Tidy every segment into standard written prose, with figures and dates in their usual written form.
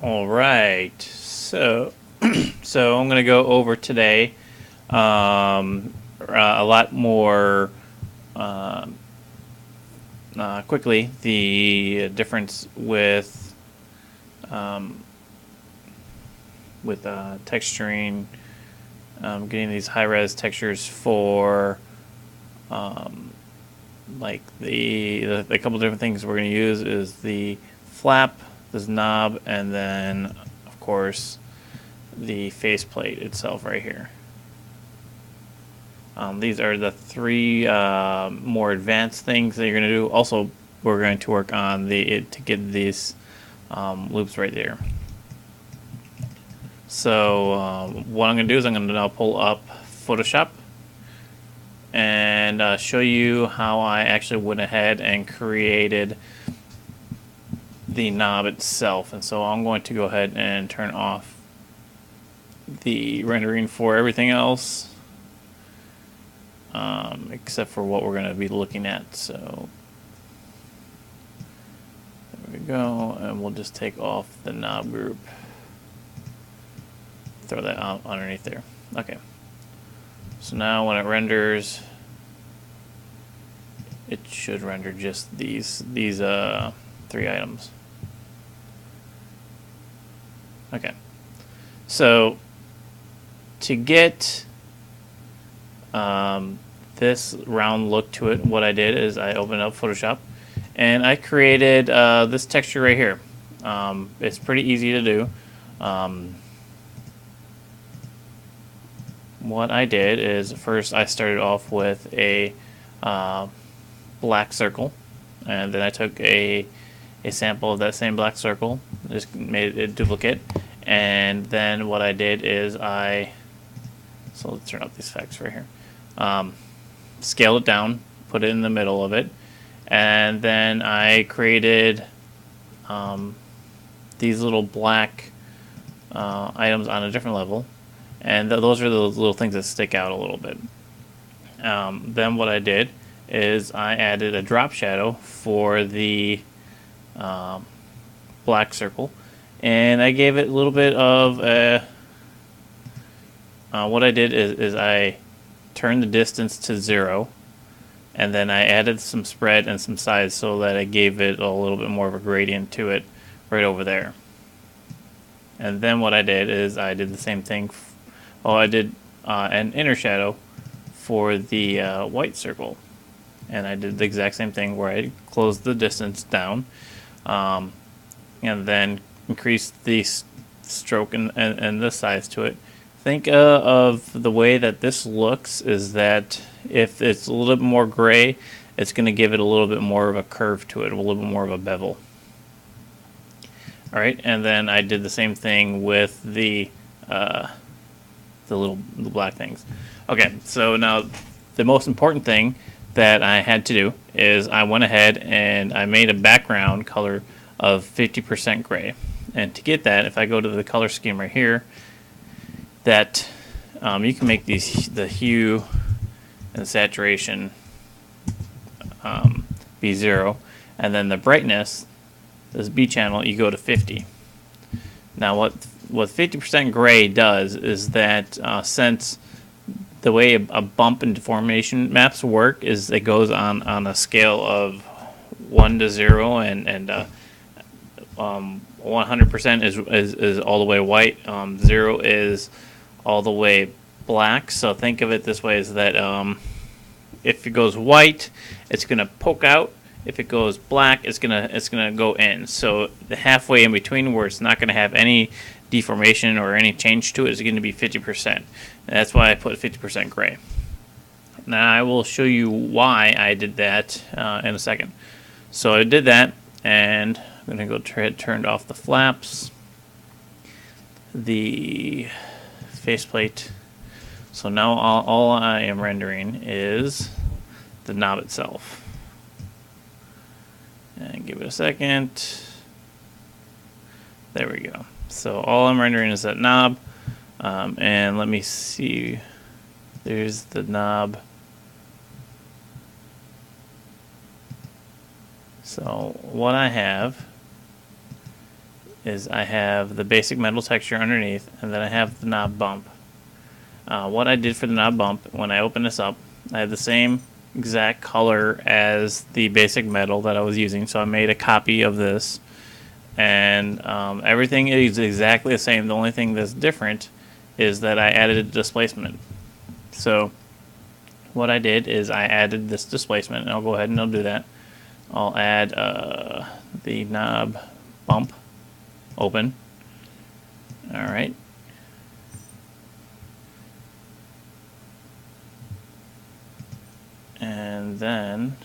All right. So I'm going to go over today a lot more quickly the difference with texturing, getting these high res textures for like the couple different things we're going to use is the flap, this knob, and then of course the faceplate itself right here. These are the three more advanced things that you're going to do. Also, we're going to work on to get these loops right there. So what I'm going to do is I'm going to now pull up Photoshop and show you how I actually went ahead and created the knob itself. And so I'm going to go ahead and turn off the rendering for everything else, except for what we're going to be looking at. So there we go, and we'll just take off the knob group. Throw that out underneath there. Okay. So now when it renders, it should render just these three items. Okay. So to get this round look to it, what I did is I opened up Photoshop and I created this texture right here. It's pretty easy to do. What I did is first I started off with a black circle, and then I took a sample of that same black circle, just made it a duplicate, and then what I did is so let's turn off these effects right here, scale it down, put it in the middle of it, and then I created these little black items on a different level, and those are the little things that stick out a little bit. Then what I did is I added a drop shadow for the black circle, and I gave it a little bit of a. What I did is I turned the distance to 0, and then I added some spread and some size so that I gave it a little bit more of a gradient to it right over there. And then what I did is I did the same thing. I did an inner shadow for the white circle, and I did the exact same thing where I closed the distance down, and then increased the stroke and the size to it. Think of the way that this looks is that if it's a little bit more gray, it's going to give it a little bit more of a curve to it, a little bit more of a bevel. All right, and then I did the same thing with the black things. Okay, so now the most important thing that I had to do is I went ahead and I made a background color of 50% gray. And to get that, if I go to the color scheme right here, that you can make the hue and saturation be 0, and then the brightness, this B channel, you go to 50. Now what 50% gray does is that since the way a bump and deformation maps work is it goes on a scale of 1 to 0, and 100% is all the way white, 0 is all the way black. So think of it this way: is that if it goes white, it's gonna poke out. If it goes black, it's gonna go in. So the halfway in between, where it's not gonna have any deformation or any change to it, is going to be 50%. That's why I put 50% gray. Now I will show you why I did that in a second. So I did that, and I'm going to go turned off the flaps, the faceplate. So now all I am rendering is the knob itself. And give it a second. There we go. So all I'm rendering is that knob, and let me see. There's the knob. So what I have is I have the basic metal texture underneath, and then I have the knob bump. What I did for the knob bump, when I open this up, I have the same exact color as the basic metal that I was using, so I made a copy of this, and everything is exactly the same. The only thing that's different is that I added a displacement. So what I did is I added this displacement, and I'll go ahead and I'll do that. I'll add the knob bump open. All right. And then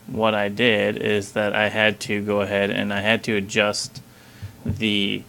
what I did is that I had to go ahead and I had to adjust the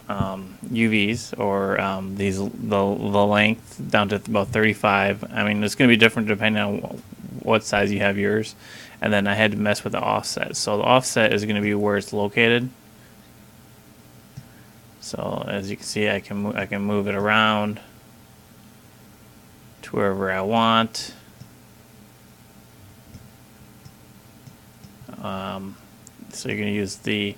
UVs or the length down to about 35. I mean, it's going to be different depending on what size you have yours. And then I had to mess with the offset. So the offset is going to be where it's located. So as you can see, I can move it around to wherever I want. So you're going to use the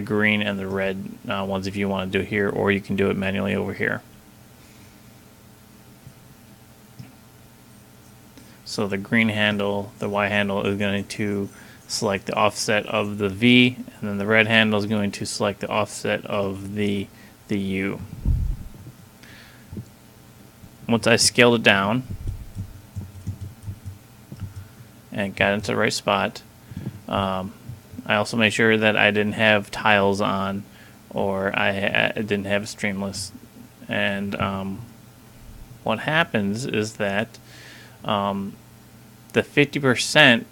green and the red ones if you want to do it here, or you can do it manually over here. So the green handle, the Y handle, is going to select the offset of the V, and then the red handle is going to select the offset of the U. Once I scaled it down and got into the right spot, I also made sure that I didn't have tiles on, or I didn't have streamless. And what happens is that the 50%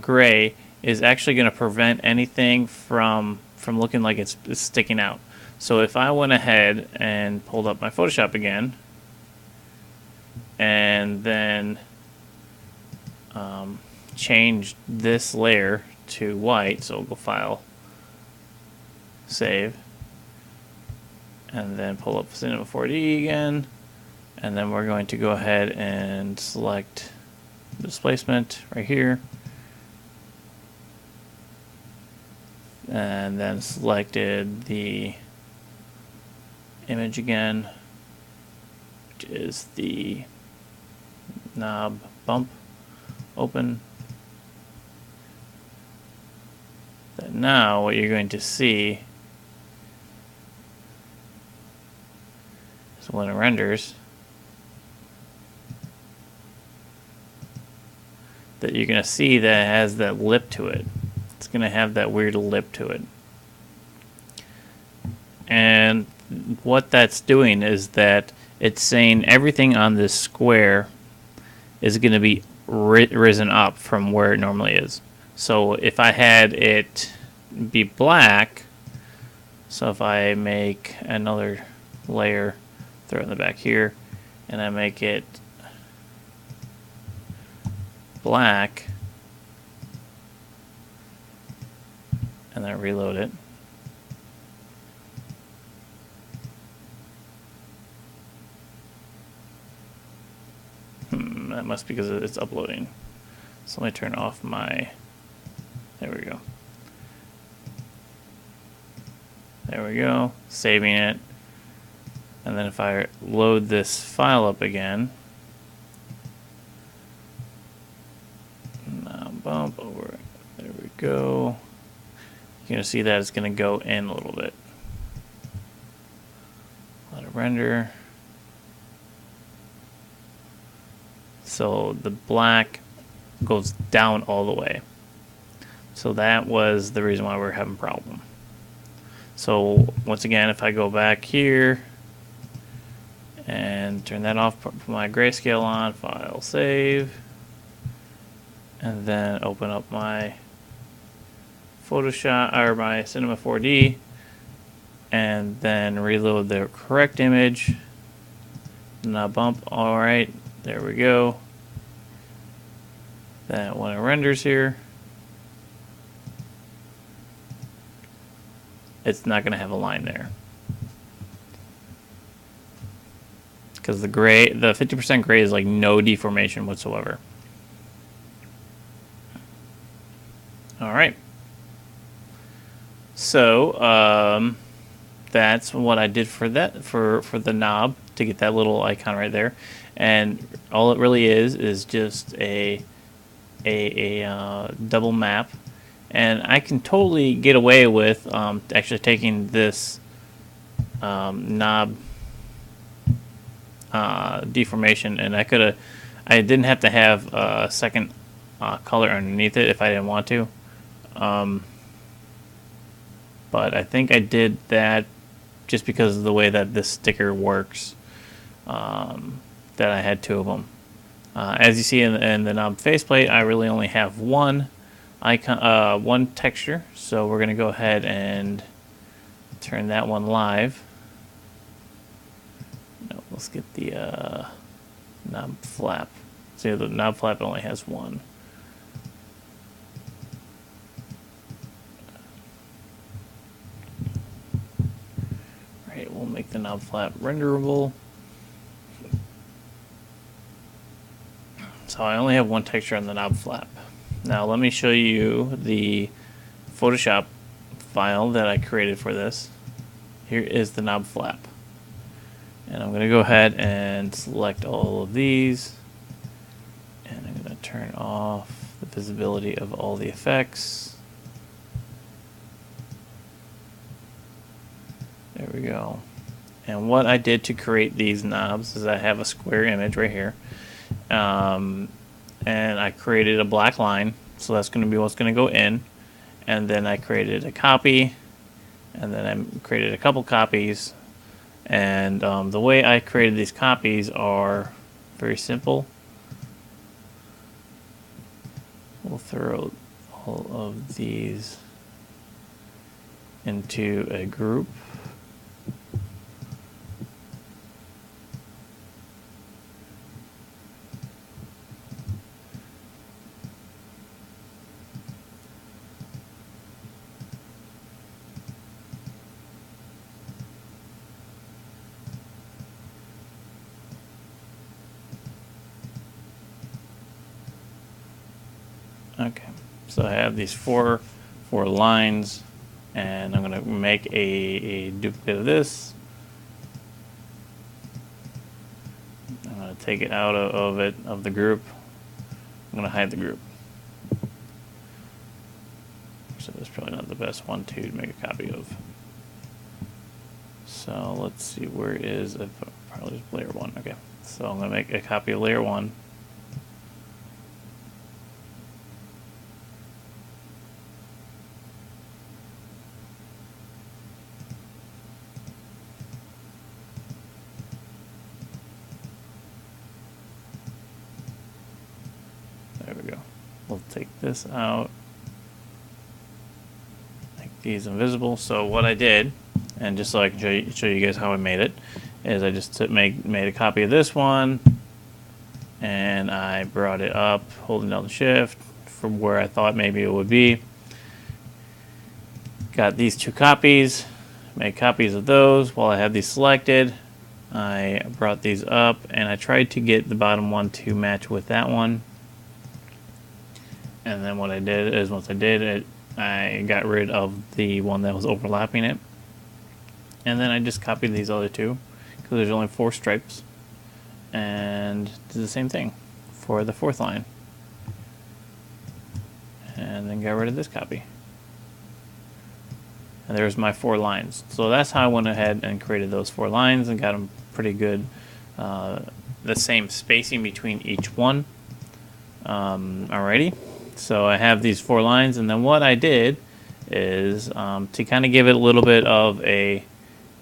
gray is actually going to prevent anything from looking like it's sticking out. So if I went ahead and pulled up my Photoshop again, and then changed this layer to white, so we'll go File, Save, and then pull up Cinema 4D again, and then we're going to go ahead and select displacement right here, and then selected the image again, which is the knob bump open. Then now what you're going to see is when it renders that you're going to see that it has that lip to it. It's going to have that weird lip to it. And what that's doing is that it's saying everything on this square is going to be risen up from where it normally is. So if I had it be black, so if I make another layer, throw it in the back here, and I make it black, and then reload it, that must be because it's uploading. So let me turn off my, there we go. There we go, saving it. And then if I load this file up again, now bump over, there we go. You're going to see that it's going to go in a little bit. Let it render. So the black goes down all the way. So that was the reason why we're having a problem. So once again, if I go back here and turn that off, put my grayscale on, File, Save, and then open up my Photoshop or my Cinema 4D, and then reload the correct image. Not bump. All right, there we go. Then when it renders here, it's not going to have a line there because the gray, the 50% gray is like no deformation whatsoever. All right. So that's what I did for that for the knob to get that little icon right there, and all it really is just a double map, and I can totally get away with actually taking this knob deformation, and I didn't have to have a second color underneath it if I didn't want to, but I think I did that just because of the way that this sticker works, that I had two of them. As you see in the knob faceplate, I really only have one icon, one texture, so we're going to go ahead and turn that one live. No, let's get the knob flap. See, the knob flap only has one. Right, we'll make the knob flap renderable. So I only have one texture on the knob flap. Now let me show you the Photoshop file that I created for this. Here is the knob flap. And I'm going to go ahead and select all of these. And I'm going to turn off the visibility of all the effects. There we go. And what I did to create these knobs is I have a square image right here. And I created a black line, so that's going to be what's going to go in, and then I created a copy, and then I created a couple copies, and the way I created these copies are very simple. We'll throw all of these into a group. Okay, so I have these four lines, and I'm going to make a duplicate of this. I'm going to take it out of the group. I'm going to hide the group. So that's probably not the best one to make a copy of. So let's see, where is it? Probably just layer 1. Okay, so I'm going to make a copy of layer 1. There we go. We'll take this out, make these invisible. So what I did, and just so I can show you guys how I made it, is I just made a copy of this one, and I brought it up, holding down the shift from where I thought maybe it would be. Got these two copies, made copies of those. While I have these selected, I brought these up, and I tried to get the bottom one to match with that one. And then what I did is, once I did it, I got rid of the one that was overlapping it. And then I just copied these other two, because there's only 4 stripes. And did the same thing for the 4th line. And then got rid of this copy. And there's my 4 lines. So that's how I went ahead and created those 4 lines and got them pretty good. The same spacing between each one. Alrighty. So I have these 4 lines, and then what I did is to kind of give it a little bit of a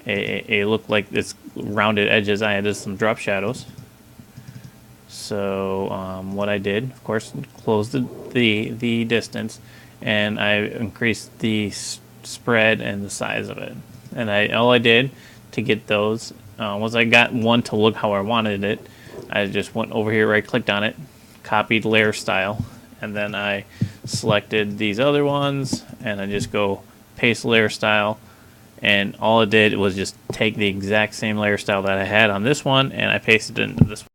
look like this rounded edges, I added some drop shadows. So what I did, of course, closed the distance, and I increased the spread and the size of it. And all I did to get those was I got one to look how I wanted it. I just went over here, right clicked on it, copied layer style, and then I selected these other ones, and I just go paste layer style, and all it did was just take the exact same layer style that I had on this one, and I pasted it into this one.